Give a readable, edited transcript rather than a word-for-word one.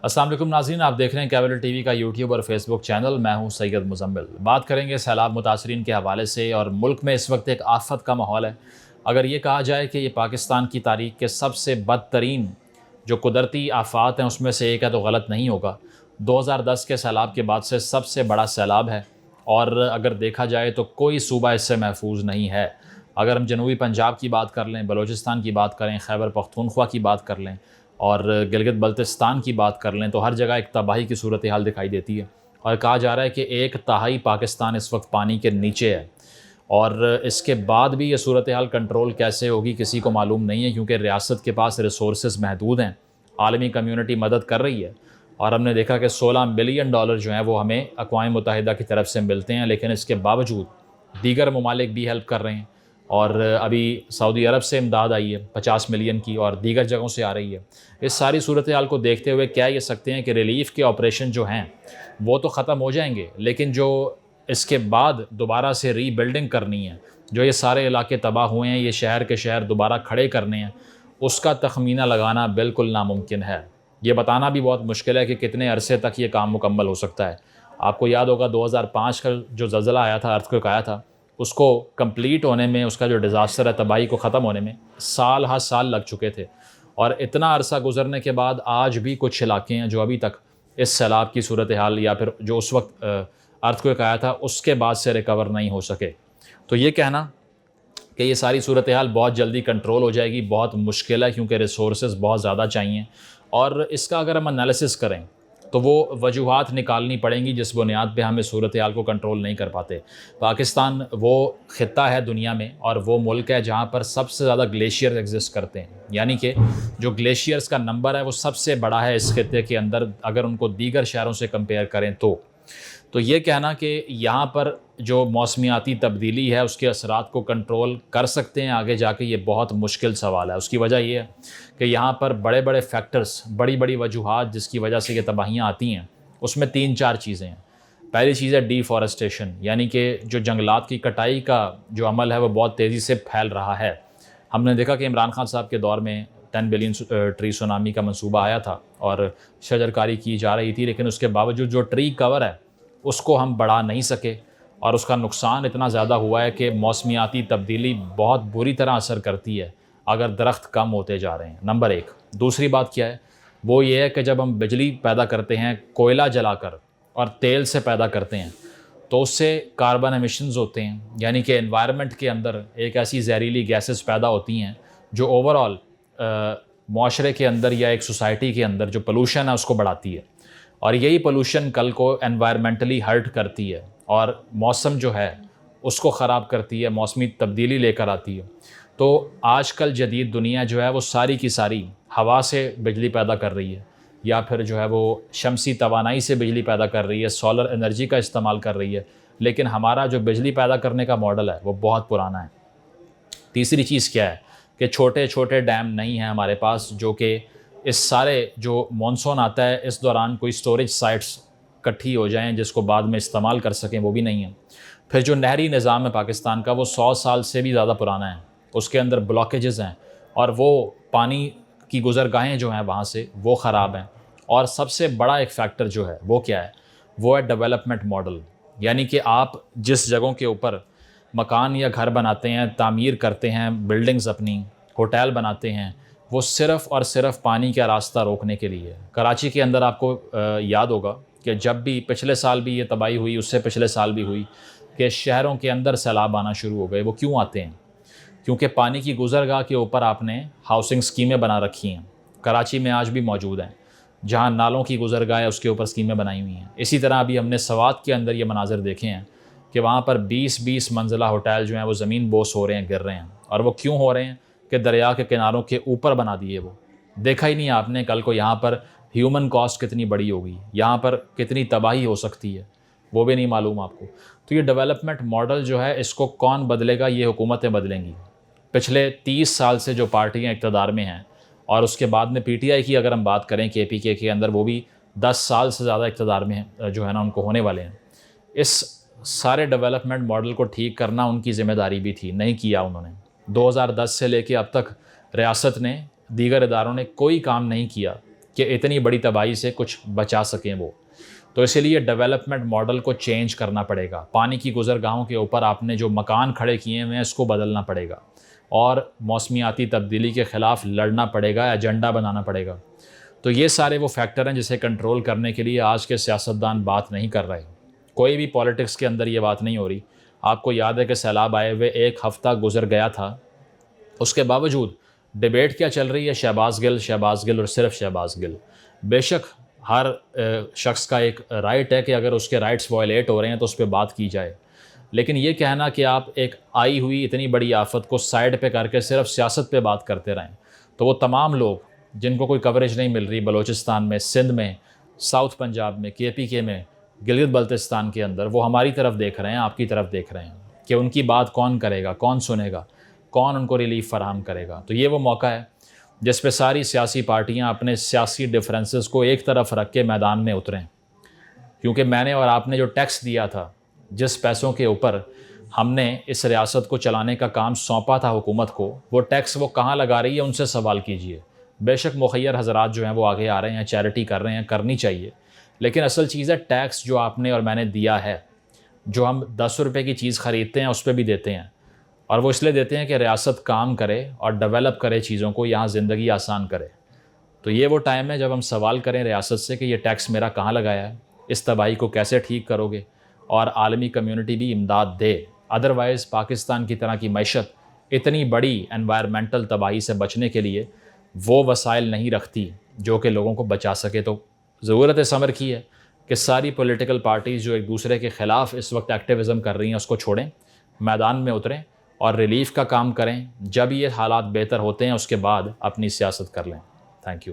السلام علیکم ناظرین، آپ دیکھ رہے ہیں کیبل ٹی وی کا یوٹیوب اور فیس بک چینل۔ میں ہوں سید مزمل۔ بات کریں گے سیلاب متاثرین کے حوالے سے، اور ملک میں اس وقت ایک آفت کا ماحول ہے۔ اگر یہ کہا جائے کہ یہ پاکستان کی تاریخ کے سب سے بدترین جو قدرتی آفات ہیں اس میں سے ایک ہے تو غلط نہیں ہوگا۔ 2010 کے سیلاب کے بعد سے سب سے بڑا سیلاب ہے، اور اگر دیکھا جائے تو کوئی صوبہ اس سے محفوظ نہیں ہے۔ اگر ہم جنوبی پنجاب کی بات کر لیں، بلوچستان کی بات کریں، خیبر پختونخوا کی بات کر لیں اور گلگت بلتستان کی بات کر لیں، تو ہر جگہ ایک تباہی کی صورتحال دکھائی دیتی ہے، اور کہا جا رہا ہے کہ 1/3 پاکستان اس وقت پانی کے نیچے ہے۔ اور اس کے بعد بھی یہ صورتحال کنٹرول کیسے ہوگی کسی کو معلوم نہیں ہے، کیونکہ ریاست کے پاس ریسورسز محدود ہیں۔ عالمی کمیونٹی مدد کر رہی ہے، اور ہم نے دیکھا کہ $16 بلین جو ہیں وہ ہمیں اقوام متحدہ کی طرف سے ملتے ہیں، لیکن اس کے باوجود دیگر ممالک بھی ہیلپ کر رہے ہیں۔ اور ابھی سعودی عرب سے امداد آئی ہے 50 ملین کی، اور دیگر جگہوں سے آ رہی ہے۔ اس ساری صورتحال کو دیکھتے ہوئے کیا یہ سکتے ہیں کہ ریلیف کے آپریشن جو ہیں وہ تو ختم ہو جائیں گے، لیکن جو اس کے بعد دوبارہ سے ری بلڈنگ کرنی ہے، جو یہ سارے علاقے تباہ ہوئے ہیں، یہ شہر کے شہر دوبارہ کھڑے کرنے ہیں، اس کا تخمینہ لگانا بالکل ناممکن ہے۔ یہ بتانا بھی بہت مشکل ہے کہ کتنے عرصے تک یہ کام مکمل ہو سکتا ہے۔ آپ کو یاد ہوگا 2005 کا جو زلزلہ آیا تھا، ارتھکویک آیا تھا، اس کو کمپلیٹ ہونے میں، اس کا جو ڈیزاسٹر ہے، تباہی کو ختم ہونے میں سال ہر سال لگ چکے تھے، اور اتنا عرصہ گزرنے کے بعد آج بھی کچھ علاقے ہیں جو ابھی تک اس سیلاب کی صورتحال یا پھر جو اس وقت ارتھکویک آیا تھا اس کے بعد سے ریکور نہیں ہو سکے۔ تو یہ کہنا کہ یہ ساری صورتحال بہت جلدی کنٹرول ہو جائے گی بہت مشکل ہے، کیونکہ ریسورسز بہت زیادہ چاہیے، اور اس کا اگر ہم انالیسس کریں تو وہ وجوہات نکالنی پڑیں گی جس بنیاد پہ ہم اس صورتحال کو کنٹرول نہیں کر پاتے۔ پاکستان وہ خطہ ہے دنیا میں، اور وہ ملک ہے جہاں پر سب سے زیادہ گلیشیئر ایگزسٹ کرتے ہیں، یعنی کہ جو گلیشیئرز کا نمبر ہے وہ سب سے بڑا ہے اس خطے کے اندر، اگر ان کو دیگر شہروں سے کمپیئر کریں تو یہ کہنا کہ یہاں پر جو موسمیاتی تبدیلی ہے اس کے اثرات کو کنٹرول کر سکتے ہیں آگے جا کے، یہ بہت مشکل سوال ہے۔ اس کی وجہ یہ ہے کہ یہاں پر بڑے بڑے فیکٹرز، بڑی بڑی وجوہات جس کی وجہ سے یہ تباہیاں آتی ہیں، اس میں 3-4 چیزیں ہیں۔ پہلی چیز ہے ڈیفارسٹیشن، یعنی کہ جو جنگلات کی کٹائی کا جو عمل ہے وہ بہت تیزی سے پھیل رہا ہے۔ ہم نے دیکھا کہ عمران خان صاحب کے دور میں 10 بلین ٹری سونامی کا منصوبہ آیا تھا اور شجر کاری کی جا رہی تھی، لیکن اس کے باوجود جو ٹری کور ہے اس کو ہم بڑھا نہیں سکے، اور اس کا نقصان اتنا زیادہ ہوا ہے کہ موسمیاتی تبدیلی بہت بری طرح اثر کرتی ہے اگر درخت کم ہوتے جا رہے ہیں، نمبر 1۔ دوسری بات کیا ہے، وہ یہ ہے کہ جب ہم بجلی پیدا کرتے ہیں کوئلہ جلا کر اور تیل سے پیدا کرتے ہیں تو اس سے کاربن ایمیشنز ہوتے ہیں، یعنی کہ انوائرمنٹ کے اندر ایک ایسی زہریلی گیسز پیدا ہوتی ہیں جو اوورآل معاشرے کے اندر یا ایک سوسائٹی کے اندر جو پولوشن ہے اس کو بڑھاتی ہے، اور یہی پولوشن کل کو انوائرمنٹلی ہرٹ کرتی ہے اور موسم جو ہے اس کو خراب کرتی ہے، موسمی تبدیلی لے کر آتی ہے۔ تو آج کل جدید دنیا جو ہے وہ ساری کی ساری ہوا سے بجلی پیدا کر رہی ہے، یا پھر جو ہے وہ شمسی توانائی سے بجلی پیدا کر رہی ہے، سولر انرجی کا استعمال کر رہی ہے، لیکن ہمارا جو بجلی پیدا کرنے کا ماڈل ہے وہ بہت پرانا ہے۔ تیسری چیز کیا ہے کہ چھوٹے چھوٹے ڈیم نہیں ہیں ہمارے پاس جو کہ اس سارے جو مانسون آتا ہے اس دوران کوئی سٹوریج سائٹس کٹھی ہو جائیں جس کو بعد میں استعمال کر سکیں، وہ بھی نہیں ہیں۔ پھر جو نہری نظام ہے پاکستان کا وہ 100 سال سے بھی زیادہ پرانا ہے، اس کے اندر بلاکیجز ہیں، اور وہ پانی کی گزرگاہیں جو ہیں وہاں سے وہ خراب ہیں۔ اور سب سے بڑا ایک فیکٹر جو ہے وہ کیا ہے، وہ ہے ڈیولپمنٹ ماڈل، یعنی کہ آپ جس جگہوں کے اوپر مکان یا گھر بناتے ہیں، تعمیر کرتے ہیں، بلڈنگز اپنی ہوٹل بناتے ہیں، وہ صرف اور صرف پانی کا راستہ روکنے کے لیے۔ کراچی کے اندر آپ کو یاد ہوگا کہ جب بھی پچھلے سال بھی یہ تباہی ہوئی، اس سے پچھلے سال بھی ہوئی، کہ شہروں کے اندر سیلاب آنا شروع ہو گئے۔ وہ کیوں آتے ہیں؟ کیونکہ پانی کی گزرگاہ کے اوپر آپ نے ہاؤسنگ اسکیمیں بنا رکھی ہیں، کراچی میں آج بھی موجود ہیں، جہاں نالوں کی گزرگاہ ہے اس کے اوپر اسکیمیں بنائی ہوئی ہیں۔ اسی طرح ابھی ہم نے سوات کے اندر یہ مناظر دیکھے ہیں کہ وہاں پر 20 منزلہ ہوٹل جو ہیں وہ زمین بوس ہو رہے ہیں، گر رہے ہیں، اور وہ کیوں ہو رہے ہیں کہ دریا کے کناروں کے اوپر بنا دیے۔ وہ دیکھا ہی نہیں آپ نے کل کو یہاں پر ہیومن کاسٹ کتنی بڑی ہوگی، یہاں پر کتنی تباہی ہو سکتی ہے، وہ بھی نہیں معلوم آپ کو۔ تو یہ ڈیولپمنٹ ماڈل جو ہے اس کو کون بدلے گا؟ یہ حکومتیں بدلیں گی۔ پچھلے 30 سال سے جو پارٹیاں اقتدار میں ہیں، اور اس کے بعد میں پی ٹی آئی کی اگر ہم بات کریں KPK کے اندر، وہ بھی 10 سال سے زیادہ اقتدار میں جو ہے نا ان کو ہونے والے ہیں۔ اس سارے ڈیولپمنٹ ماڈل کو ٹھیک کرنا ان کی ذمہ داری بھی تھی، نہیں کیا انہوں نے۔ 2010 سے لے کے اب تک ریاست نے، دیگر اداروں نے کوئی کام نہیں کیا کہ اتنی بڑی تباہی سے کچھ بچا سکیں وہ. تو اسی لیے ڈیولپمنٹ ماڈل کو چینج کرنا پڑے گا. پانی کی گزرگاہوں کے اوپر آپ نے جو مکان کھڑے کیے ہوئے ہیں اس کو بدلنا پڑے گا اور موسمیاتی تبدیلی کے خلاف لڑنا پڑے گا, ایجنڈا بنانا پڑے گا. تو یہ سارے وہ فیکٹر ہیں جسے کنٹرول کرنے کے لیے آج کے سیاستدان بات نہیں کر رہے. کوئی بھی پالیٹکس کے اندر یہ بات نہیں ہو رہی. آپ کو یاد ہے کہ سیلاب آئے ہوئے 1 ہفتہ گزر گیا تھا, اس کے باوجود ڈیبیٹ کیا چل رہی ہے؟ شہباز گل اور صرف شہباز گل. بے شک ہر شخص کا ایک رائٹ ہے کہ اگر اس کے رائٹس وائلیٹ ہو رہے ہیں تو اس پہ بات کی جائے, لیکن یہ کہنا کہ آپ ایک آئی ہوئی اتنی بڑی آفت کو سائڈ پہ کر کے صرف سیاست پہ بات کرتے رہیں, تو وہ تمام لوگ جن کو کوئی کوریج نہیں مل رہی بلوچستان میں, سندھ میں, ساؤتھ پنجاب میں, KPK میں, گلگت بلتستان کے اندر, وہ ہماری طرف دیکھ رہے ہیں, آپ کی طرف دیکھ رہے ہیں کہ ان کی بات کون کرے گا, کون سنے گا, کون ان کو ریلیف فراہم کرے گا. تو یہ وہ موقع ہے جس پہ ساری سیاسی پارٹیاں اپنے سیاسی ڈفرینسز کو ایک طرف رکھ کے میدان میں اتریں, کیونکہ میں نے اور آپ نے جو ٹیکس دیا تھا, جس پیسوں کے اوپر ہم نے اس ریاست کو چلانے کا کام سونپا تھا حکومت کو, وہ ٹیکس وہ کہاں لگا رہی ہے, ان سے سوال کیجئے. بے شک مخیر حضرات جو ہیں وہ آگے آ رہے ہیں, چیریٹی کر رہے ہیں, کرنی چاہیے, لیکن اصل چیز ہے ٹیکس جو آپ نے اور میں نے دیا ہے. جو ہم 10 روپے کی چیز خریدتے ہیں اس پہ بھی دیتے ہیں, اور وہ اس لیے دیتے ہیں کہ ریاست کام کرے اور ڈیولپ کرے چیزوں کو, یہاں زندگی آسان کرے. تو یہ وہ ٹائم ہے جب ہم سوال کریں ریاست سے کہ یہ ٹیکس میرا کہاں لگایا ہے, اس تباہی کو کیسے ٹھیک کرو گے, اور عالمی کمیونٹی بھی امداد دے. ادروائز پاکستان کی طرح کی معیشت اتنی بڑی انوائرمنٹل تباہی سے بچنے کے لیے وہ وسائل نہیں رکھتی جو کہ لوگوں کو بچا سکے. تو ضرورت اس امر کی ہے کہ ساری پولیٹیکل پارٹیز جو ایک دوسرے کے خلاف اس وقت ایکٹیویزم کر رہی ہیں اس کو چھوڑیں, میدان میں اتریں اور ریلیف کا کام کریں. جب یہ حالات بہتر ہوتے ہیں اس کے بعد اپنی سیاست کر لیں. Thank you.